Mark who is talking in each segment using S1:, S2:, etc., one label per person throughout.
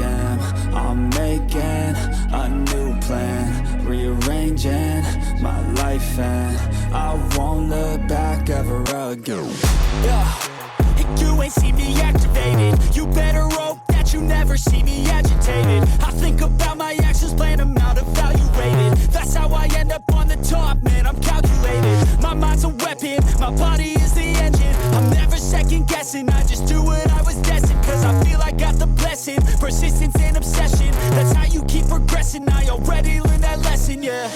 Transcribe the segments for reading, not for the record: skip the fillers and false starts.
S1: am. I'm making a new plan, rearranging my life, and I won't look back ever again.
S2: Yeah, you ain't see me activated. You better hope that you never see me agitated. I think about my actions, plan them out, evaluated. That's how I end up on the top, man, I'm calculated. My mind's a weapon, my body is the engine. I'm never second guessing, I just do what I was destined. Cause I feel I got the blessing, persistence and obsession. That's how you keep progressing, I already learned that lesson, yeah.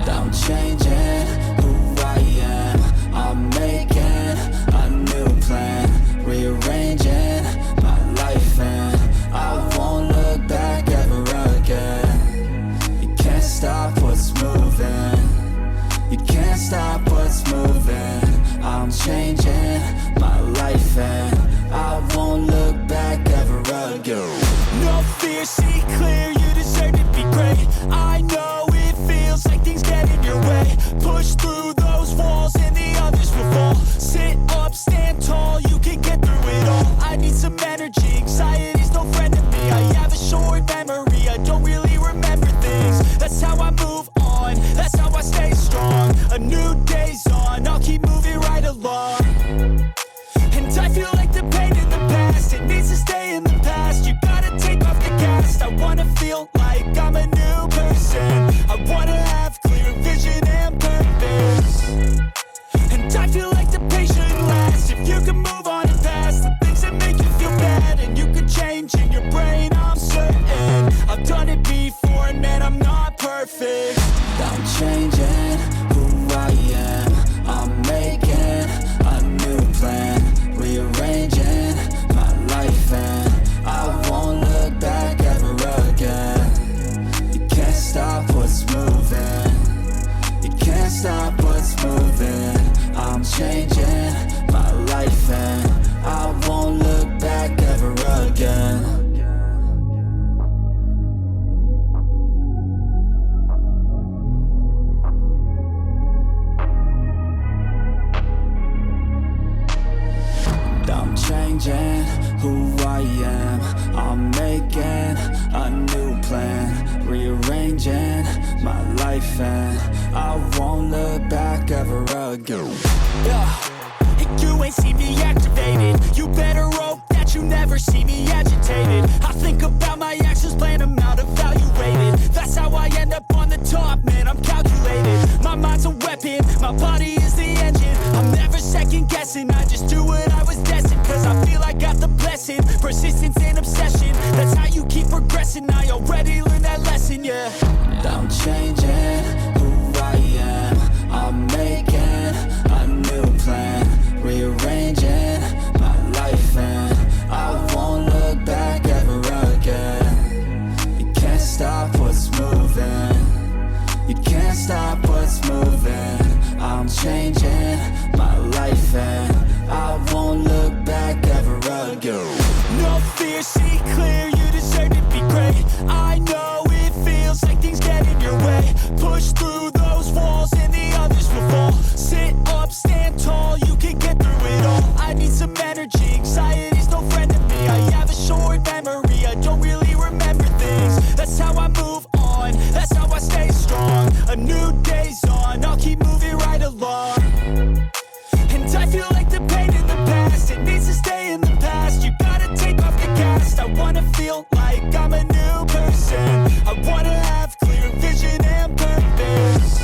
S1: I'm changing who I am. I'm making a new plan, rearranging my life, and I won't look back ever again. You can't stop what's moving, you can't stop what's moving. I'm changing my life, and I won't look back ever again.
S2: No fear, see clear, you deserve to be great. I know it feels like things get in your way. Push through those walls and the others will fall. Sit up, stand tall, you can get through it all. I need some energy, anxiety's no friend to me. I have a short memory, I don't really remember things. That's how I move on, that's how I stay strong. A new day's on, I'll keep moving right along. And I feel like the pain in the past, it needs to stay in the past. You gotta take off the cast. I wanna feel like I'm a new person. I wanna have clear vision and purpose. And I feel like the pain shouldn't last. If you can move on and past the things that make you feel bad, and you can change in your brain, I'm certain. I've done it before, and man, I'm not perfect.
S1: I'm changing who I am. I'm making a new plan, rearranging my life, and I won't look back ever again. You can't stop what's moving, you can't stop what's moving. I'm changing my life, and I won't look back ever again. I'm changing who I am. I'm making a new plan, rearranging my life, and I won't look back ever again.
S2: Yeah, you ain't see me activated. You better hope that you never see me agitated. I think about my actions, plan them out, evaluated. That's how I end up on the top, man, I'm calculated. My mind's a weapon, my body is the engine. I'm never second guessing, I just do what I was destined. Cause I feel I got the blessing, persistence and obsession. That's how you keep progressing, I already learned that lesson, yeah.
S1: I'm changing who I am. I'm making a new plan, rearranging my life, and I won't look back ever again. You can't stop what's moving, you can't stop what's moving. I'm changing my life, and I won't look back ever again.
S2: No fear, see clear, you deserve to be great. I know it feels like things get in your way. Push through those walls and the others will fall. Sit up, stand tall, you can get through it all. I need some energy, anxiety's no friend to me. I have a short memory, I don't really remember things. That's how I move on, that's how I stay strong. A new day's on, I'll keep moving right along. And I feel like the pain in the past, it needs to stay in the past. You gotta take off the cast. I wanna feel like I'm a new person. I wanna have clear vision and purpose.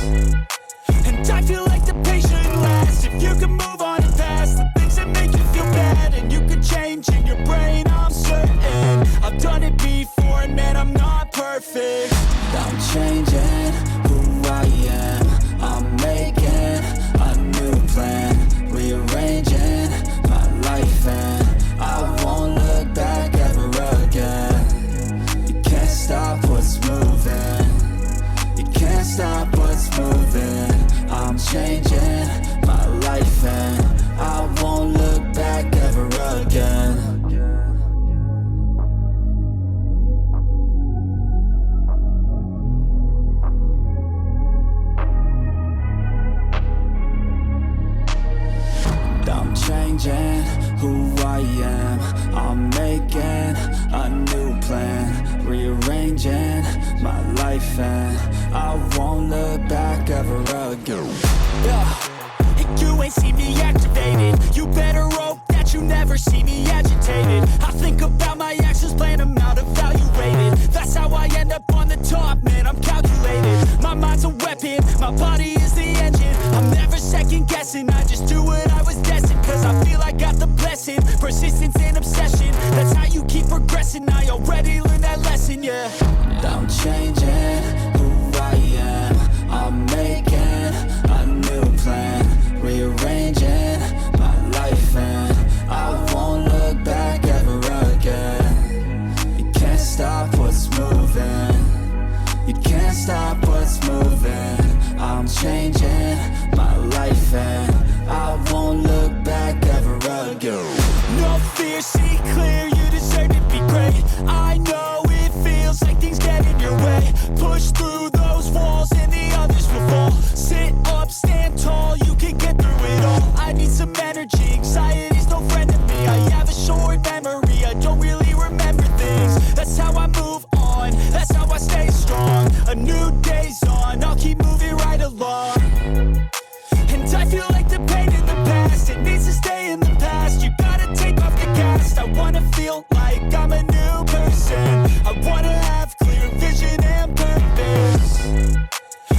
S2: And I feel like the pain shouldn't last. If you can move on and past the things that make you feel bad, and you can change in your brain, I'm certain. I've done it before, and man, I'm not perfect.
S1: I'm changing who I am. I'm making a new plan, rearranging my life, and I won't look back ever again. You can't stop what's moving, you can't stop what's moving. I'm changing my life, and I won't look back ever again. plan, rearranging my life, and I won't look back ever again.
S2: You ain't see me activated. You better hope that you never see me agitated. I think about my actions, plan them out, evaluated. That's how I end up on the top, man, I'm calculated. My mind's a weapon, my body is the engine. I'm never second guessing, I just do what I was destined. Cause I feel I got the blessing, persistence and obsession. That's how you keep progressing, I already learned that lesson, yeah.
S1: I'm changing who I am, I'm making a new plan, rearranging my life, and I won't look back ever again. You can't stop what's moving, you can't stop what's moving. I'm changing my life, and I won't look back ever again.
S2: No fear, see clear, you deserve to be great. I know it feels like things get in your way. Push through those walls and the others will fall. Sit up, stand tall, you can get through it all. I need some energy, anxiety's no friend to me. I have a short memory, I don't really remember things. That's how I move on, that's how I stay strong. A new day's on, I'll keep moving right along. And I feel like the pain in the past, it needs to stay in the past. You gotta take off the cast. I wanna feel like I'm a new person. I wanna have clear vision and purpose.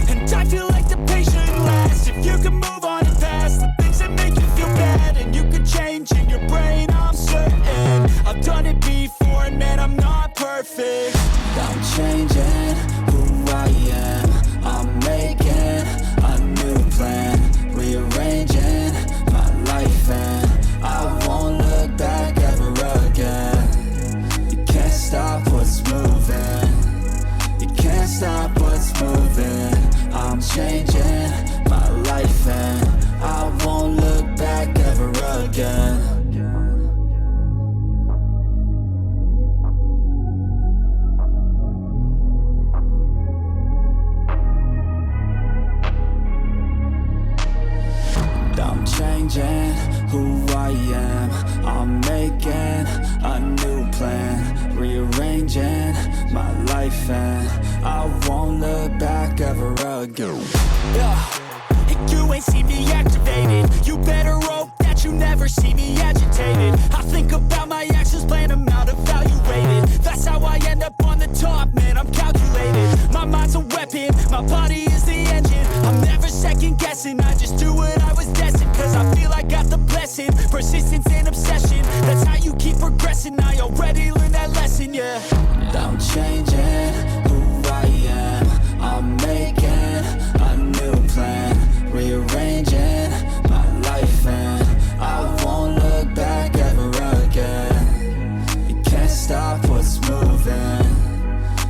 S2: And I feel like the pain shouldn't last. If you can move on and past the things that make you feel bad, and you can change in your brain, I'm certain. I've done it before, and man, I'm not perfect.
S1: I'm changing who I am, I'm making a new plan, rearranging my life, and I won't look back ever again. You can't stop what's moving, you can't stop what's moving. I'm changing my life, and I won't look back ever again. I'm changing who I am, I'm making a new plan, rearranging my life, and I won't look back ever again.
S2: You ain't see me activated. You better hope that you never see me agitated. I think about my actions, plan them out, evaluated. That's how I end up on the top, man, I'm calculated. My mind's a weapon, my body is the engine. I'm never second guessing, I just do what I was destined. Cause I feel I got the blessing, persistence and obsession. That's how you keep progressing, I already learned that lesson, yeah.
S1: I'm changing who I am, I'm making a new plan, rearranging my life, and I won't look back ever again. You can't stop what's moving,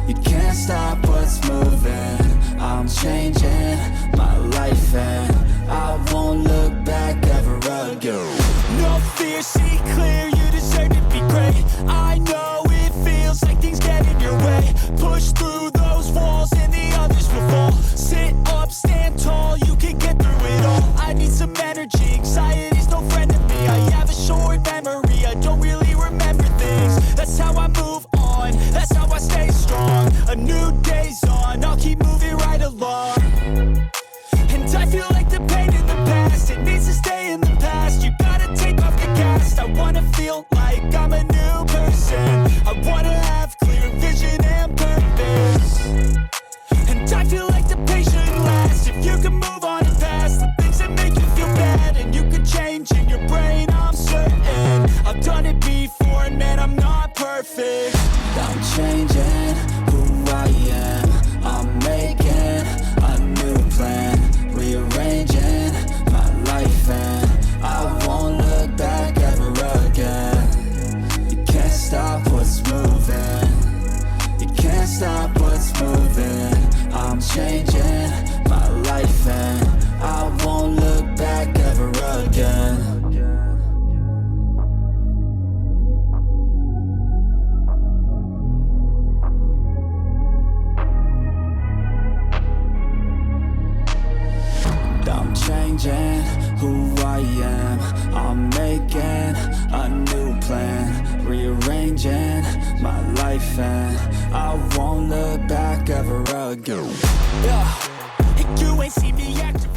S1: you can't stop what's moving. I'm changing my life, and I won't look back ever again.
S2: No fear, see clear, you deserve to be great. I know it feels like things get in your way. Push through those walls and the others will fall. Sit up, stand tall, you can get through it all. I need some energy, anxiety's no friend to me. I have a short memory, I don't really remember things. That's how I move on, that's how I stay strong. A new day's on, I'll keep moving right along. And I feel like the pain in the past, it needs to stay in the past. You gotta take off the cast. I wanna feel like I'm a new person. I wanna have clear vision and purpose. And I feel like the pain shouldn't last. If you can move on and past the things that make you feel bad, and you can change in your brain, I'm certain. I've done it before, and man, I'm not perfect.
S1: I'm changing who I am, I'm making a new plan, rearranging my life, and I won't look back ever again. You can't stop what's moving, you can't stop what's moving. I'm changing my life, and I won't look back ever again. I'm changing who I am, I'm making a new plan, rearranging my life, and I won't look back ever again.
S2: Yeah, and you ain't see me acting